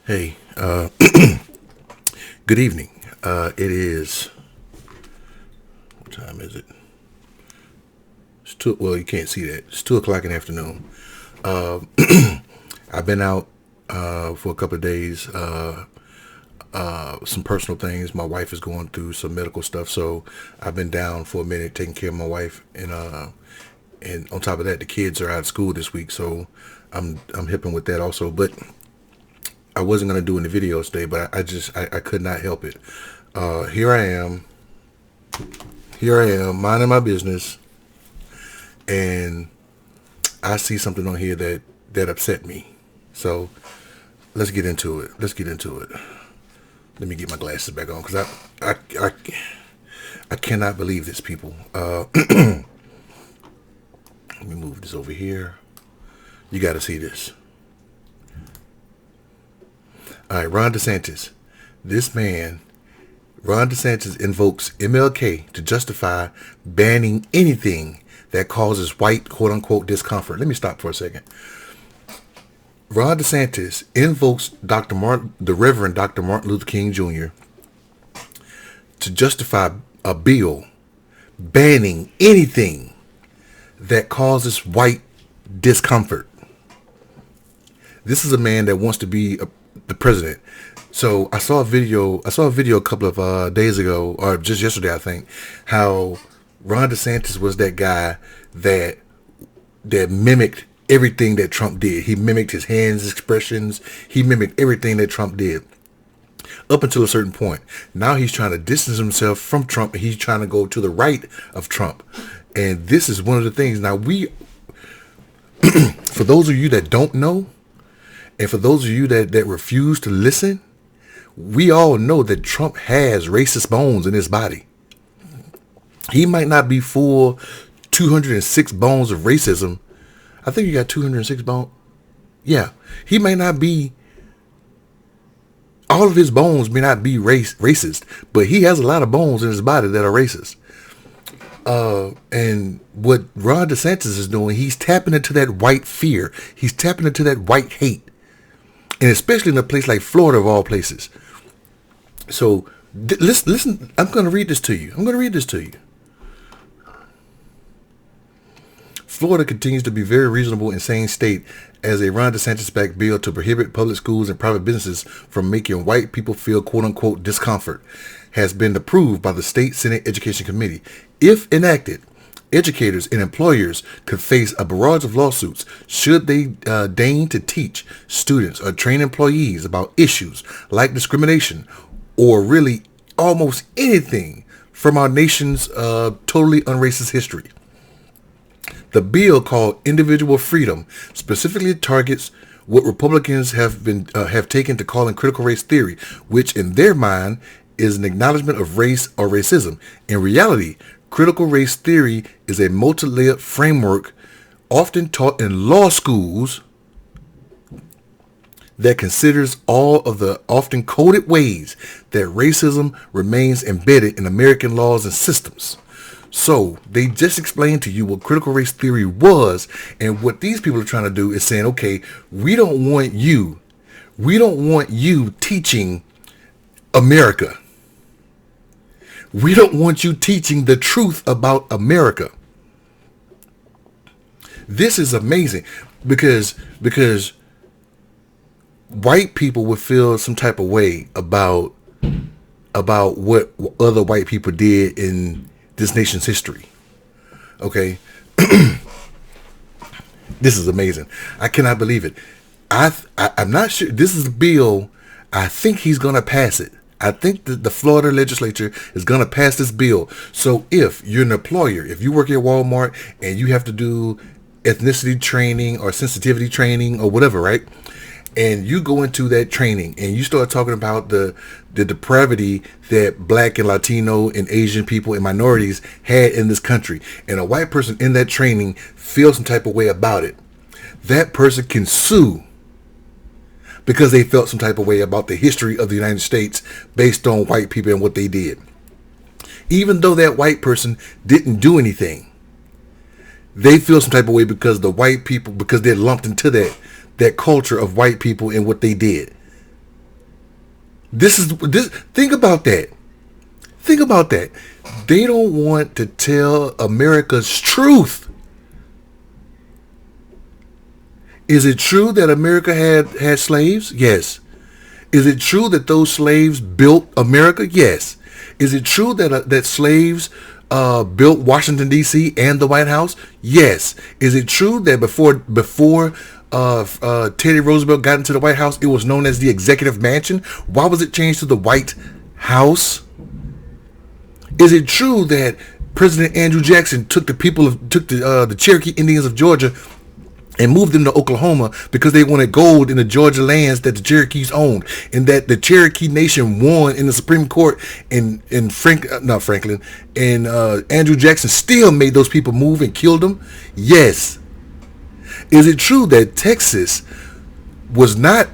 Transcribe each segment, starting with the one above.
Hey, good evening. It is, what time is it? It's well, you can't see that. It's 2 o'clock in the afternoon. I've been out for a couple of days. Some personal things. My wife is going through some medical stuff, so I've been down for a minute taking care of my wife. And on top of that, the kids are out of school this week, so I'm helping with that also. But I wasn't going to do any videos today, but I could not help it. Here I am minding my business, and I see something on here that upset me. So let's get into it. Let me get my glasses back on, because I cannot believe this, people. Let me move this over here. You got to see this. All right, Ron DeSantis. Ron DeSantis invokes MLK to justify banning anything that causes white, quote-unquote, discomfort. Let me stop for a second. Ron DeSantis invokes the Reverend Dr. Martin Luther King Jr. to justify a bill banning anything that causes white discomfort. This is a man that wants to be the president. So I saw a video a couple of days ago, or just yesterday, I think, how Ron DeSantis was that guy that mimicked everything that Trump did. He mimicked his hands expressions. He mimicked everything that Trump did up until a certain point. Now he's trying to distance himself from Trump, and he's trying to go to the right of Trump. And this is one of the things. Now for those of you that don't know, and for those of you that refuse to listen, we all know that Trump has racist bones in his body. He might not be full 206 bones of racism. I think you got 206 bones. Yeah. He may not be, all of his bones may not be racist, but he has a lot of bones in his body that are racist. And what Ron DeSantis is doing, he's tapping into that white fear. He's tapping into that white hate. And especially in a place like Florida, of all places. So listen, I'm going to read this to you. Florida continues to be a very reasonable and sane state as a Ron DeSantis-backed bill to prohibit public schools and private businesses from making white people feel quote-unquote discomfort has been approved by the State Senate Education Committee. If enacted, educators and employers could face a barrage of lawsuits should they deign to teach students or train employees about issues like discrimination or really almost anything from our nation's totally unracist history. The bill, called Individual Freedom, specifically targets what Republicans have taken to calling critical race theory, which in their mind is an acknowledgement of race or racism. In reality, critical race theory is a multi-layered framework often taught in law schools that considers all of the often coded ways that racism remains embedded in American laws and systems. So they just explained to you what critical race theory was, and what these people are trying to do is saying, okay, we don't want you teaching America. We don't want you teaching the truth about America. This is amazing because white people would feel some type of way about what other white people did in this nation's history. Okay. This is amazing. I cannot believe it. I'm not sure. This is a bill. I think he's going to pass it. I think that the Florida legislature is going to pass this bill. So if you're an employer, if you work at Walmart and you have to do ethnicity training or sensitivity training or whatever, right? And you go into that training and you start talking about the depravity that Black and Latino and Asian people and minorities had in this country, and a white person in that training feels some type of way about it, that person can sue because they felt some type of way about the history of the United States based on white people and what they did. Even though that white person didn't do anything, they feel some type of way because the white people, because they're lumped into that culture of white people and what they did. This. Think about that. Think about that. They don't want to tell America's truth. Is it true that America had slaves? Yes. Is it true that those slaves built America? Yes. Is it true that slaves built Washington D.C. and the White House? Yes. Is it true that before Teddy Roosevelt got into the White House, it was known as the Executive Mansion? Why was it changed to the White House? Is it true that President Andrew Jackson took the Cherokee Indians of Georgia and moved them to Oklahoma because they wanted gold in the Georgia lands that the Cherokees owned, and that the Cherokee Nation won in the Supreme Court, and Andrew Jackson still made those people move and killed them? Yes. Is it true that Texas was an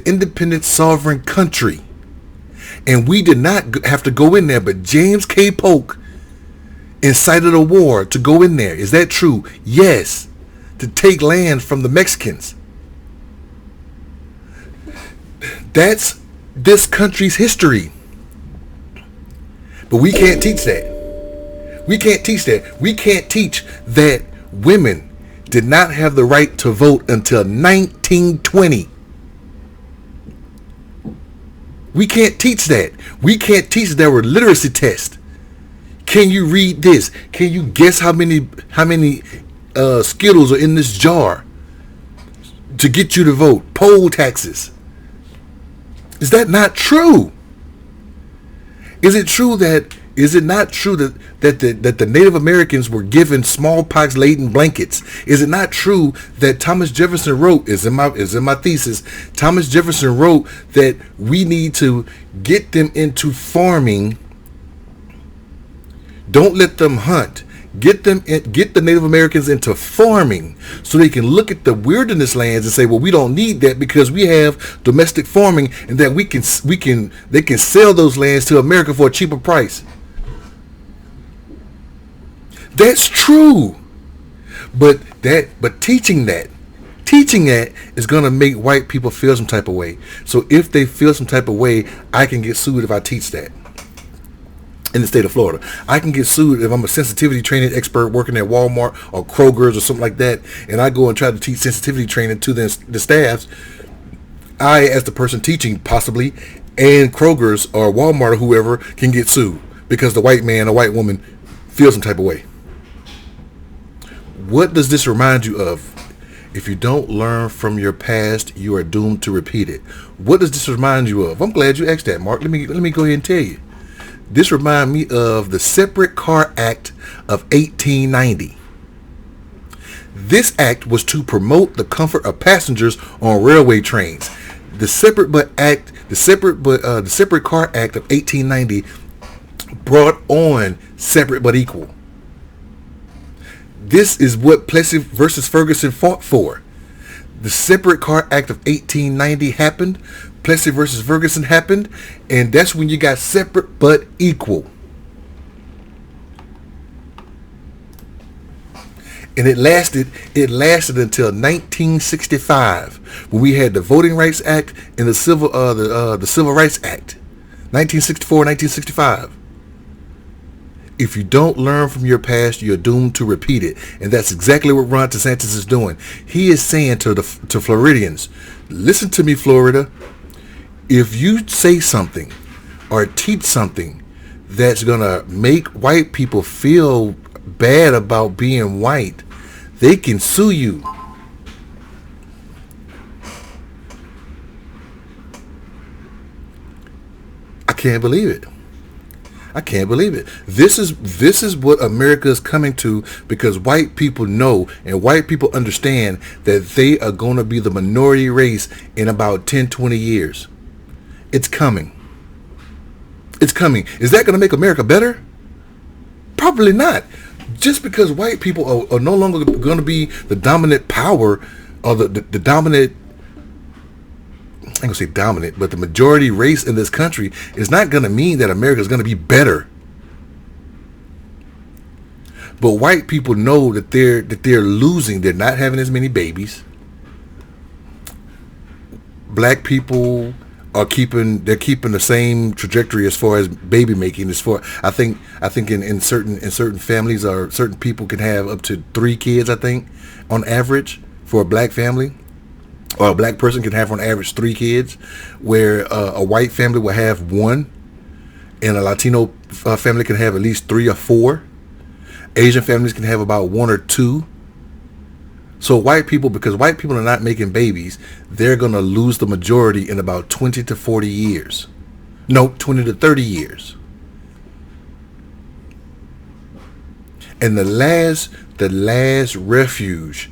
independent sovereign country, and we did not have to go in there, but James K. Polk incited a war to go in there? Is that true? Yes. To take land from the Mexicans. That's this country's history. But we can't teach that. We can't teach that. We can't teach that women did not have the right to vote until 1920. We can't teach that. We can't teach that there were literacy tests. Can you read this? Can you guess how many Skittles are in this jar to get you to vote? Poll taxes. Is that not true? Is it not true that the Native Americans were given smallpox laden blankets? Is it not true that Thomas Jefferson wrote, is in my thesis, Thomas Jefferson wrote that we need to get them into farming. Don't let them hunt. Get the Native Americans into farming so they can look at the wilderness lands and say, well, we don't need that because we have domestic farming, and that they can sell those lands to America for a cheaper price. That's true. But teaching that is going to make white people feel some type of way. So if they feel some type of way, I can get sued if I teach that. In the state of Florida, I can get sued if I'm a sensitivity training expert working at Walmart or Kroger's or something like that, and I go and try to teach sensitivity training to the staffs. I, as the person teaching, possibly, and Kroger's or Walmart or whoever, can get sued because the white man or white woman feels some type of way. What does this remind you of? If you don't learn from your past, you are doomed to repeat it. What does this remind you of? I'm glad you asked that, Mark. Let me go ahead and tell you. This reminds me of the Separate Car Act of 1890. This act was to promote the comfort of passengers on railway trains. The Separate Car Act of 1890 brought on separate but equal. This is what Plessy versus Ferguson fought for. The Separate Car Act of 1890 happened. Plessy versus Ferguson happened, and that's when you got separate but equal. And it lasted until 1965, when we had the Voting Rights Act and the Civil Rights Act. 1964, 1965. If you don't learn from your past, you're doomed to repeat it. And that's exactly what Ron DeSantis is doing. He is saying to Floridians, listen to me, Florida. If you say something or teach something that's going to make white people feel bad about being white, they can sue you. I can't believe it. I can't believe it. This is what America is coming to, because white people know and white people understand that they are going to be the minority race in about 10, 20 years. It's coming. It's coming. Is that going to make America better? Probably not. Just because white people are no longer going to be the dominant power or the dominant, I ain't going to say dominant, but the majority race in this country is not going to mean that America is going to be better. But white people know that they're losing. They're not having as many babies. Black people they're keeping the same trajectory as far as baby making. I think in certain families or certain people can have up to 3 kids, I think, on average for a black family, or a black person can have on average 3 kids, where a white family will have 1, and a Latino family can have at least 3 or 4. Asian families can have about 1 or 2. So because white people are not making babies, they're going to lose the majority in about 20 to 40 years. No, 20 to 30 years. And the last refuge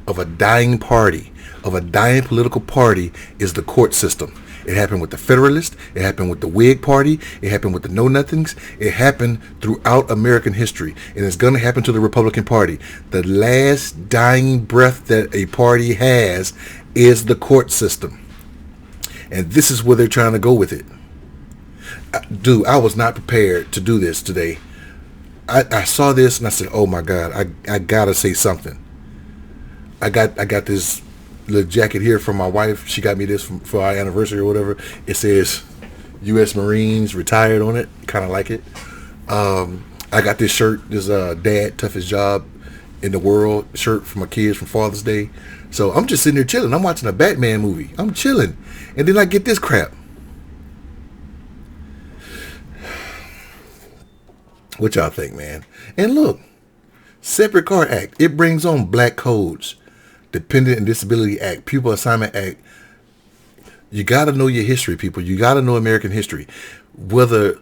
of a dying party, of a dying political party, is the court system. It happened with the Federalists. It happened with the Whig Party. It happened with the Know Nothings. It happened throughout American history. And it's going to happen to the Republican Party. The last dying breath that a party has is the court system. And this is where they're trying to go with it. Dude, I was not prepared to do this today. I saw this and I said, oh my God, I got to say something. I got this little jacket here from my wife. She got me this for our anniversary or whatever. It says U.S. Marines retired on it. Kind of like it. I got this shirt, this dad toughest job in the world shirt for my kids from Father's Day. So I'm just sitting there chilling. I'm watching a Batman movie. I'm chilling. And then I get this crap. What y'all think, man? And look, Separate Car Act. It brings on black codes. Dependent and Disability Act, Pupil Assignment Act. You got to know your history, people. You got to know American history, whether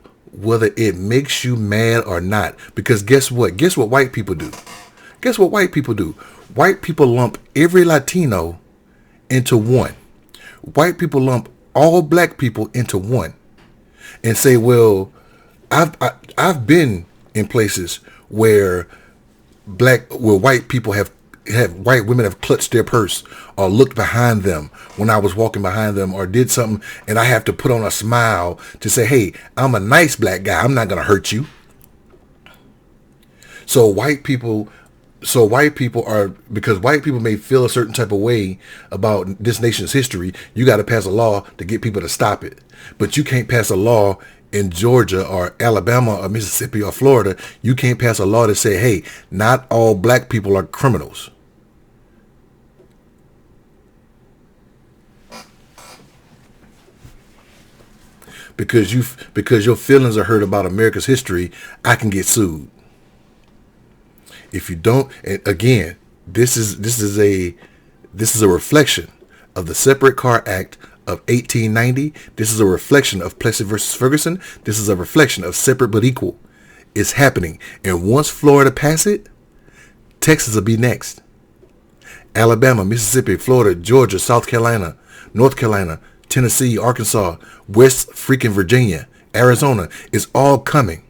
it makes you mad or not. Because guess what? Guess what white people do? Guess what white people do? White people lump every Latino into one. White people lump all black people into one, and say, well, I've been in places where white people have white women have clutched their purse or looked behind them when I was walking behind them or did something, and I have to put on a smile to say, hey, I'm a nice black guy. I'm not going to hurt you. So white people are, because white people may feel a certain type of way about this nation's history, you got to pass a law to get people to stop it. But you can't pass a law in Georgia or Alabama or Mississippi or Florida. You can't pass a law to say, hey, not all black people are criminals. Because your feelings are hurt about America's history, I can get sued. If you don't, and again, this is a reflection of the Separate Car Act of 1890. This is a reflection of Plessy versus Ferguson. This is a reflection of separate but equal. It's happening. And once Florida pass it, Texas will be next. Alabama, Mississippi, Florida, Georgia, South Carolina, North Carolina, Tennessee, Arkansas, West freaking Virginia, Arizona is all coming.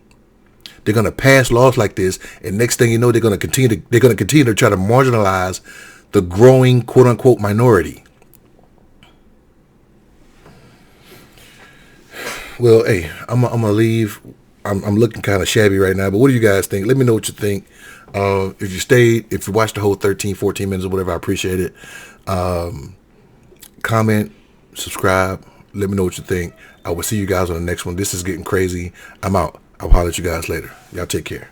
They're going to pass laws like this, and next thing you know, they're going to continue to try to marginalize the growing quote unquote minority. Well, hey, I'm gonna leave. I'm looking kind of shabby right now, but what do you guys think? Let me know what you think. If you stayed, if you watched the whole 13, 14 minutes or whatever, I appreciate it. Comment, subscribe. Let me know what you think. I will see you guys on the next one. This is getting crazy. I'm out. I'll holler at you guys later. Y'all take care.